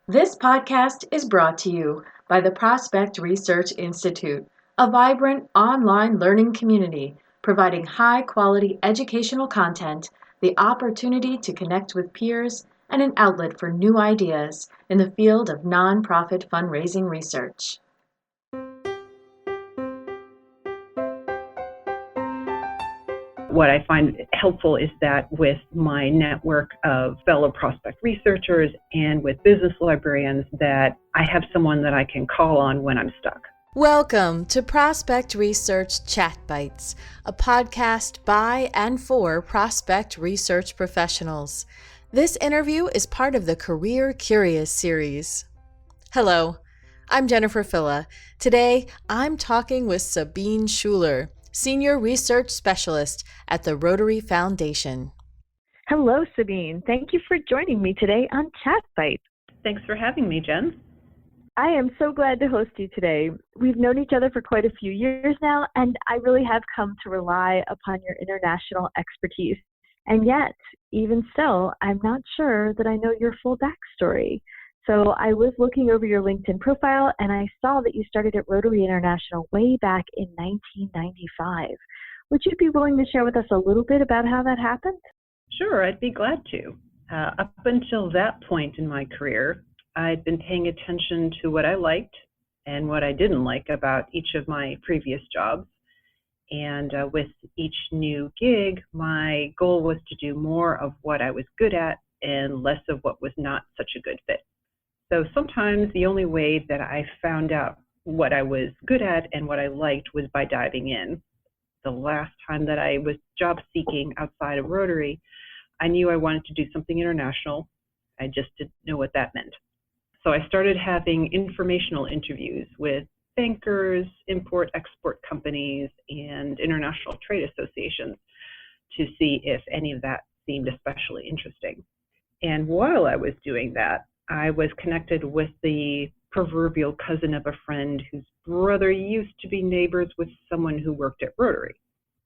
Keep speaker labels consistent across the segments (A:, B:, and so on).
A: This podcast is brought to you by the Prospect Research Institute, a vibrant online learning community providing high-quality educational content, the opportunity to connect with peers, and an outlet for new ideas in the field of nonprofit fundraising research.
B: What I find helpful is that with my network of fellow prospect researchers and with business librarians, that I have someone that I can call on when I'm stuck.
C: Welcome to Prospect Research Chat Bites, a podcast by and for prospect research professionals. This interview is part of the Career Curious series. Hello, I'm Jennifer Filla. Today, I'm talking with Sabine Schuller, Senior Research Specialist at the Rotary Foundation.
D: Hello, Sabine. Thank you for joining me today on Chat Bites.
B: Thanks for having me, Jen.
D: I am so glad to host you today. We've known each other for quite a few years now, and I really have come to rely upon your international expertise. And yet, even still, I'm not sure that I know your full backstory. So I was looking over your LinkedIn profile, and I saw that you started at Rotary International way back in 1995. Would you be willing to share with us a little bit about how that happened?
B: Sure, I'd be glad to. Up until that point in my career, I'd been paying attention to what I liked and what I didn't like about each of my previous jobs. And with each new gig, my goal was to do more of what I was good at and less of what was not such a good fit. So sometimes the only way that I found out what I was good at and what I liked was by diving in. The last time that I was job seeking outside of Rotary, I knew I wanted to do something international. I just didn't know what that meant. So I started having informational interviews with bankers, import-export companies, and international trade associations to see if any of that seemed especially interesting. And while I was doing that, I was connected with the proverbial cousin of a friend whose brother used to be neighbors with someone who worked at Rotary.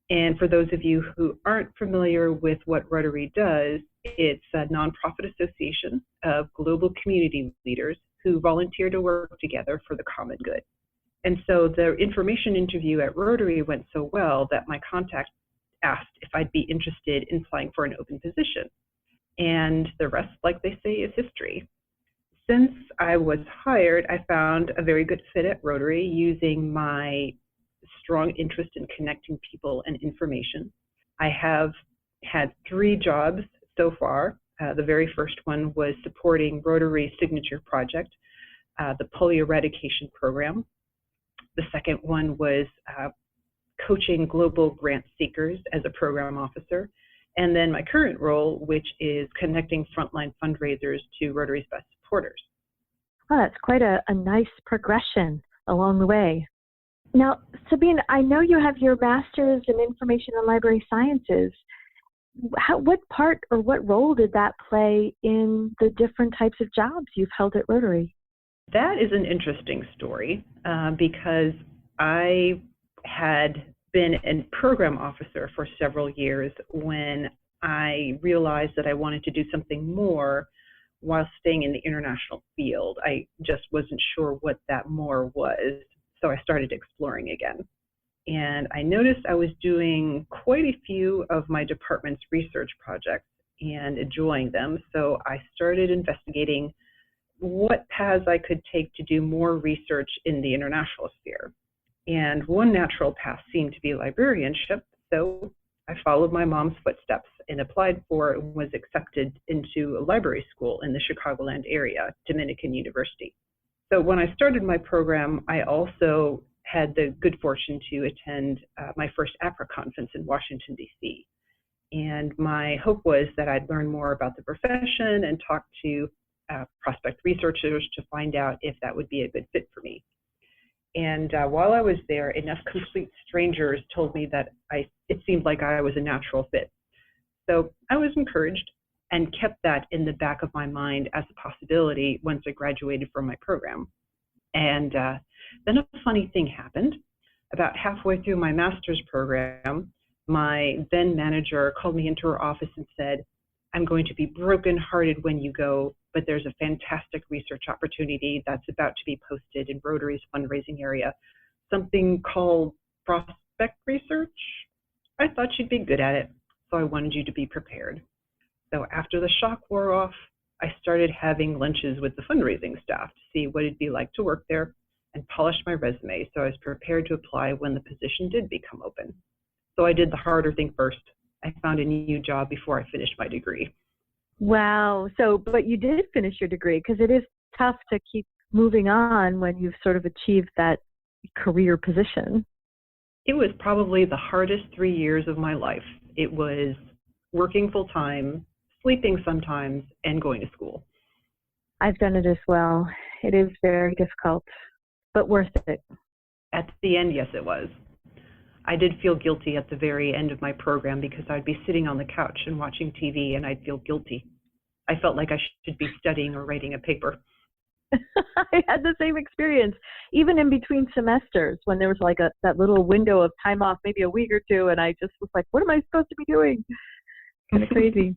B: And for those of you who aren't familiar with what Rotary does, it's a nonprofit association of global community leaders who volunteer to work together for the common good. And so the information interview at Rotary went so well that my contact asked if I'd be interested in applying for an open position. And the rest, like they say, is history. Since I was hired, I found a very good fit at Rotary using my strong interest in connecting people and information. I have had 3 jobs so far. The very first one was supporting Rotary's signature project, the polio eradication program. The second one was coaching global grant seekers as a program officer. And then my current role, which is connecting frontline fundraisers to Rotary's best supporters.
D: Oh, that's quite a nice progression along the way. Now, Sabine, I know you have your master's in information and library sciences. What part or what role did that play in the different types of jobs you've held at Rotary?
B: That is an interesting story because I had been a program officer for several years when I realized that I wanted to do something more while staying in the international field. I just wasn't sure what that more was, so I started exploring again. And I noticed I was doing quite a few of my department's research projects and enjoying them, so I started investigating what paths I could take to do more research in the international sphere. And one natural path seemed to be librarianship, so I followed my mom's footsteps and applied for and was accepted into a library school in the Chicagoland area, Dominican University. So when I started my program, I also had the good fortune to attend my first APRA conference in Washington, D.C. And my hope was that I'd learn more about the profession and talk to prospect researchers to find out if that would be a good fit for me. And while I was there, enough complete strangers told me that it seemed like I was a natural fit. So I was encouraged and kept that in the back of my mind as a possibility once I graduated from my program. And then a funny thing happened. About halfway through my master's program, my then manager called me into her office and said, I'm going to be brokenhearted when you go, but there's a fantastic research opportunity that's about to be posted in Rotary's fundraising area, something called prospect research. I thought you'd be good at it, so I wanted you to be prepared. So after the shock wore off, I started having lunches with the fundraising staff to see what it'd be like to work there and polished my resume so I was prepared to apply when the position did become open. So I did the harder thing first. I found a new job before I finished my degree.
D: Wow. But you did finish your degree, because it is tough to keep moving on when you've sort of achieved that career position.
B: It was probably the hardest 3 years of my life. It was working full time, sleeping sometimes, and going to school.
D: I've done it as well. It is very difficult, but worth it.
B: At the end, yes, it was. I did feel guilty at the very end of my program because I'd be sitting on the couch and watching TV and I'd feel guilty. I felt like I should be studying or writing a paper.
D: I had the same experience, even in between semesters when there was like that little window of time off, maybe a week or two, and I just was like, what am I supposed to be doing? Kind of crazy.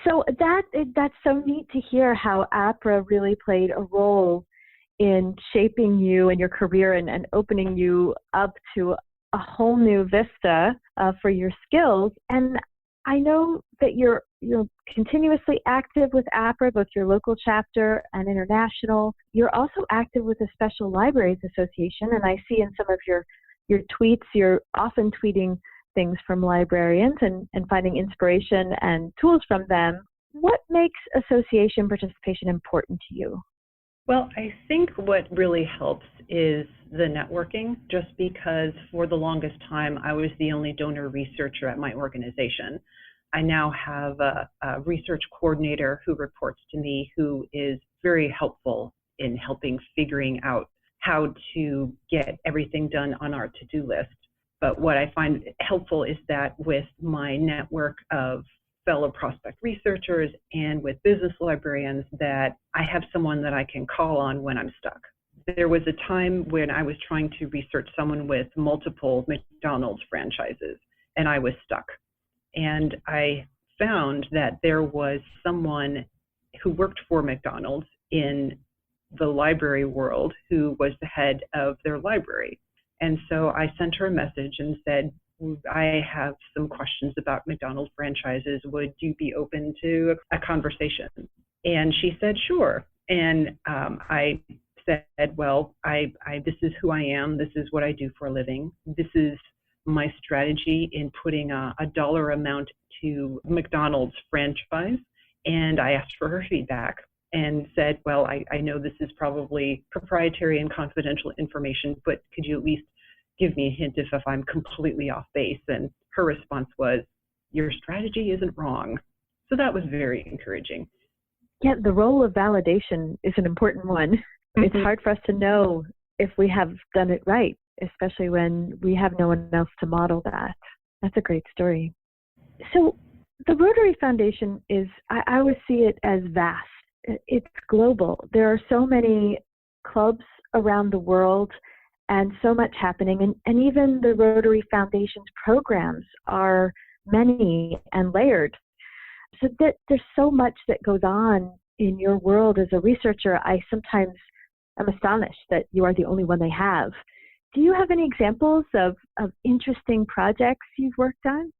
D: So that's so neat to hear how APRA really played a role in shaping you and your career and opening you up to a whole new vista for your skills. And I know that you're continuously active with APRA, both your local chapter and international. You're also active with the Special Libraries Association, and I see in some of your tweets, you're often tweeting things from librarians and finding inspiration and tools from them. What makes association participation important to you?
B: Well, I think what really helps is the networking, just because for the longest time I was the only donor researcher at my organization. I now have a research coordinator who reports to me, who is very helpful in helping figuring out how to get everything done on our to-do list. But what I find helpful is that with my network of fellow prospect researchers and with business librarians, that I have someone that I can call on when I'm stuck. There was a time when I was trying to research someone with multiple McDonald's franchises, and I was stuck. And I found that there was someone who worked for McDonald's in the library world who was the head of their library. And so I sent her a message and said, I have some questions about McDonald's franchises. Would you be open to a conversation? And she said, sure. And I said, well, this is who I am. This is what I do for a living. This is my strategy in putting a dollar amount to McDonald's franchise. And I asked for her feedback and said, well, I know this is probably proprietary and confidential information, but could you at least give me a hint if I'm completely off base? And her response was, your strategy isn't wrong. So that was very encouraging.
D: Yeah, the role of validation is an important one. Mm-hmm. It's hard for us to know if we have done it right, especially when we have no one else to model that. That's a great story. So the Rotary Foundation is, I always see it as vast. It's global. There are so many clubs around the world and so much happening. And even the Rotary Foundation's programs are many and layered. So that there's so much that goes on in your world as a researcher. I sometimes am astonished that you are the only one they have. Do you have any examples of interesting projects you've worked on?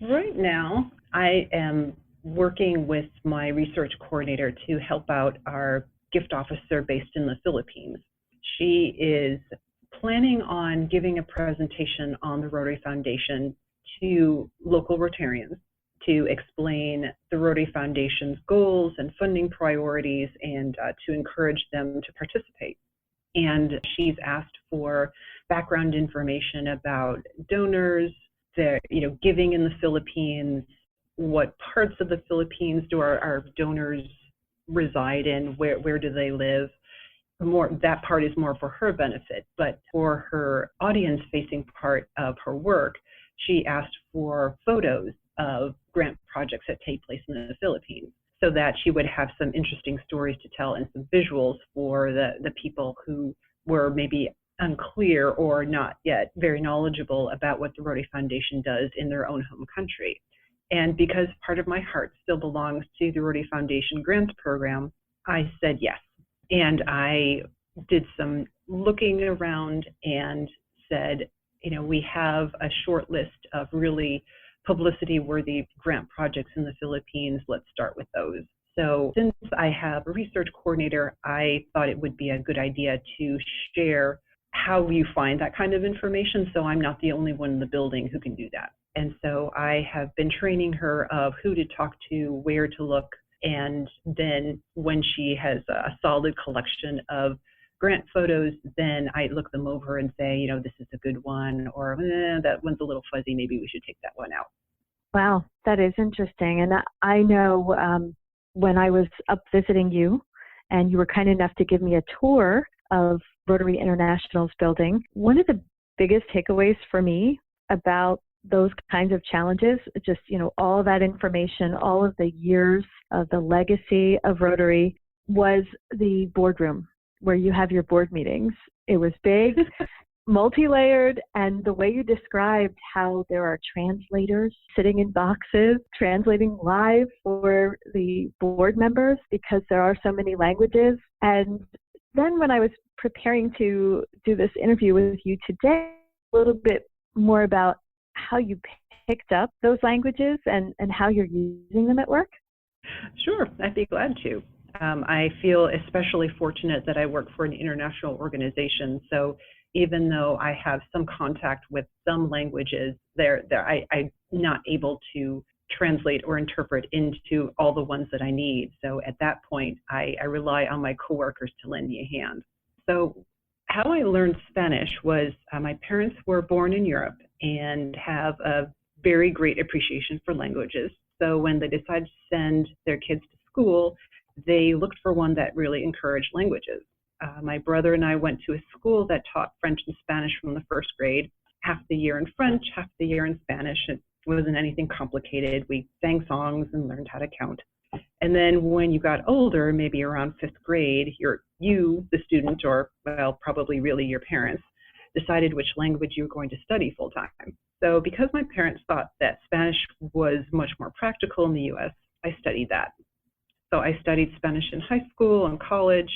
B: Right now, I am working with my research coordinator to help out our gift officer based in the Philippines. She is planning on giving a presentation on the Rotary Foundation to local Rotarians to explain the Rotary Foundation's goals and funding priorities and to encourage them to participate. And she's asked for background information about donors, their, giving in the Philippines, what parts of the Philippines do our donors reside in, where do they live. That part is more for her benefit, but for her audience-facing part of her work, she asked for photos of grant projects that take place in the Philippines, so that she would have some interesting stories to tell and some visuals for the people who were maybe unclear or not yet very knowledgeable about what the Rotary Foundation does in their own home country. And because part of my heart still belongs to the Rotary Foundation Grants Program, I said yes. And I did some looking around and said, we have a short list of really publicity-worthy grant projects in the Philippines. Let's start with those. So since I have a research coordinator, I thought it would be a good idea to share how you find that kind of information, so I'm not the only one in the building who can do that. And so I have been training her of who to talk to, where to look, and then when she has a solid collection of grant photos, then I look them over and say, this is a good one, or that one's a little fuzzy, maybe we should take that one out.
D: Wow, that is interesting. And I know when I was up visiting you, and you were kind enough to give me a tour of Rotary International's building, one of the biggest takeaways for me about those kinds of challenges, just, all that information, all of the years of the legacy of Rotary, was the boardroom where you have your board meetings. It was big, multi-layered, and the way you described how there are translators sitting in boxes, translating live for the board members because there are so many languages. And then when I was preparing to do this interview with you today, a little bit more about how you picked up those languages and how you're using them at work.
B: Sure, I'd be glad to. I feel especially fortunate that I work for an international organization. So even though I have some contact with some languages, I'm not able to translate or interpret into all the ones that I need. So at that point, I rely on my coworkers to lend me a hand. So how I learned Spanish was my parents were born in Europe and have a very great appreciation for languages. So when they decided to send their kids to school, they looked for one that really encouraged languages. My brother and I went to a school that taught French and Spanish from the first grade, half the year in French, half the year in Spanish. It wasn't anything complicated. We sang songs and learned how to count. And then when you got older, maybe around fifth grade, you, the student, or well, probably really your parents, decided which language you were going to study full time. So because my parents thought that Spanish was much more practical in the US, I studied that. So I studied Spanish in high school and college.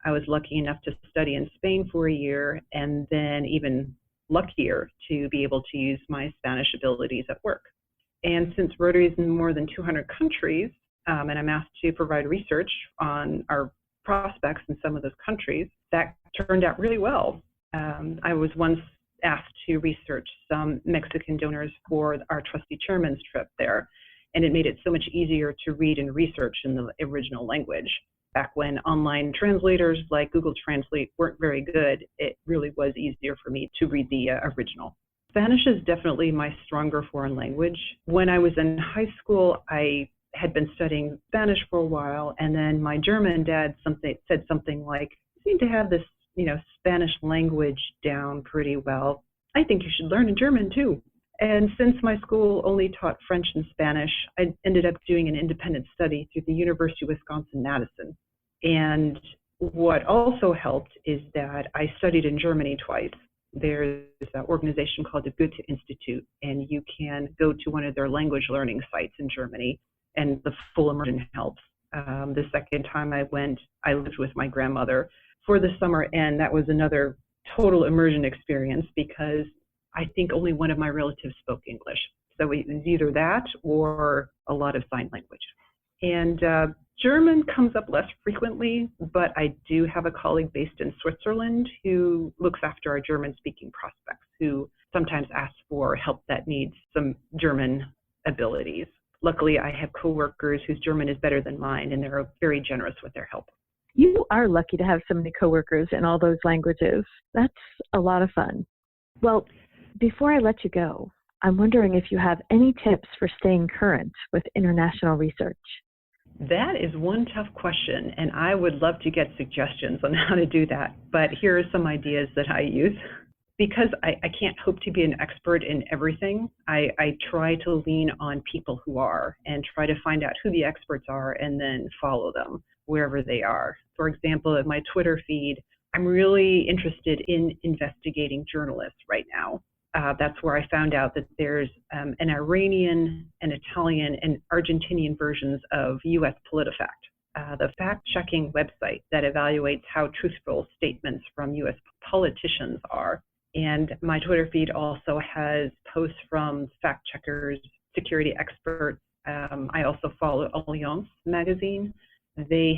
B: I was lucky enough to study in Spain for a year, and then even luckier to be able to use my Spanish abilities at work. And since Rotary is in more than 200 countries, and I'm asked to provide research on our prospects in some of those countries, that turned out really well. I was once asked to research some Mexican donors for our trustee chairman's trip there, and it made it so much easier to read and research in the original language. Back when online translators like Google Translate weren't very good, it really was easier for me to read the original. Spanish is definitely my stronger foreign language. When I was in high school, I had been studying Spanish for a while, and then my German dad said something like, "You seem to have this, Spanish language down pretty well. I think you should learn German too." And since my school only taught French and Spanish, I ended up doing an independent study through the University of Wisconsin-Madison. And what also helped is that I studied in Germany twice. There's an organization called the Goethe Institute, and you can go to one of their language learning sites in Germany, and the full immersion helps. The second time I went, I lived with my grandmother for the summer, and that was another total immersion experience because I think only one of my relatives spoke English. So it was either that or a lot of sign language. And German comes up less frequently, but I do have a colleague based in Switzerland who looks after our German-speaking prospects, who sometimes ask for help that needs some German abilities. Luckily, I have coworkers whose German is better than mine, and they're very generous with their help.
D: You are lucky to have so many coworkers in all those languages. That's a lot of fun. Well, before I let you go, I'm wondering if you have any tips for staying current with international research.
B: That is one tough question, and I would love to get suggestions on how to do that. But here are some ideas that I use. Because I can't hope to be an expert in everything, I try to lean on people who are and try to find out who the experts are and then follow them wherever they are. For example, in my Twitter feed, I'm really interested in investigating journalists right now. That's where I found out that there's an Iranian, an Italian, and Argentinian versions of U.S. PolitiFact, the fact-checking website that evaluates how truthful statements from U.S. politicians are. And my Twitter feed also has posts from fact-checkers, security experts. I also follow Alliance magazine. They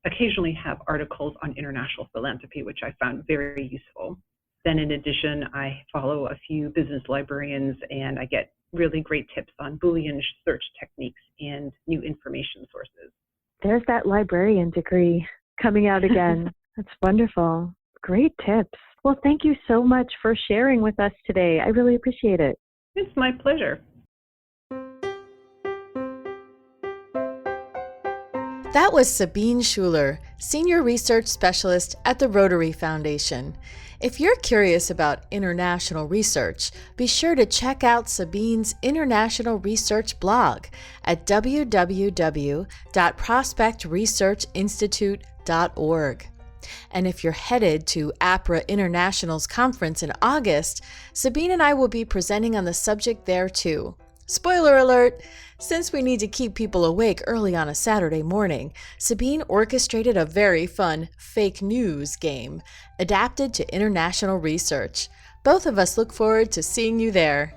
B: occasionally have articles on international philanthropy, which I found very useful. Then in addition, I follow a few business librarians, and I get really great tips on Boolean search techniques and new information sources.
D: There's that librarian degree coming out again. That's wonderful. Great tips. Well, thank you so much for sharing with us today. I really appreciate it.
B: It's my pleasure.
C: That was Sabine Schuller, Senior Research Specialist at the Rotary Foundation. If you're curious about international research, be sure to check out Sabine's international research blog at www.prospectresearchinstitute.org. And if you're headed to APRA International's conference in August, Sabine and I will be presenting on the subject there too. Spoiler alert! Since we need to keep people awake early on a Saturday morning, Sabine orchestrated a very fun fake news game adapted to international research. Both of us look forward to seeing you there.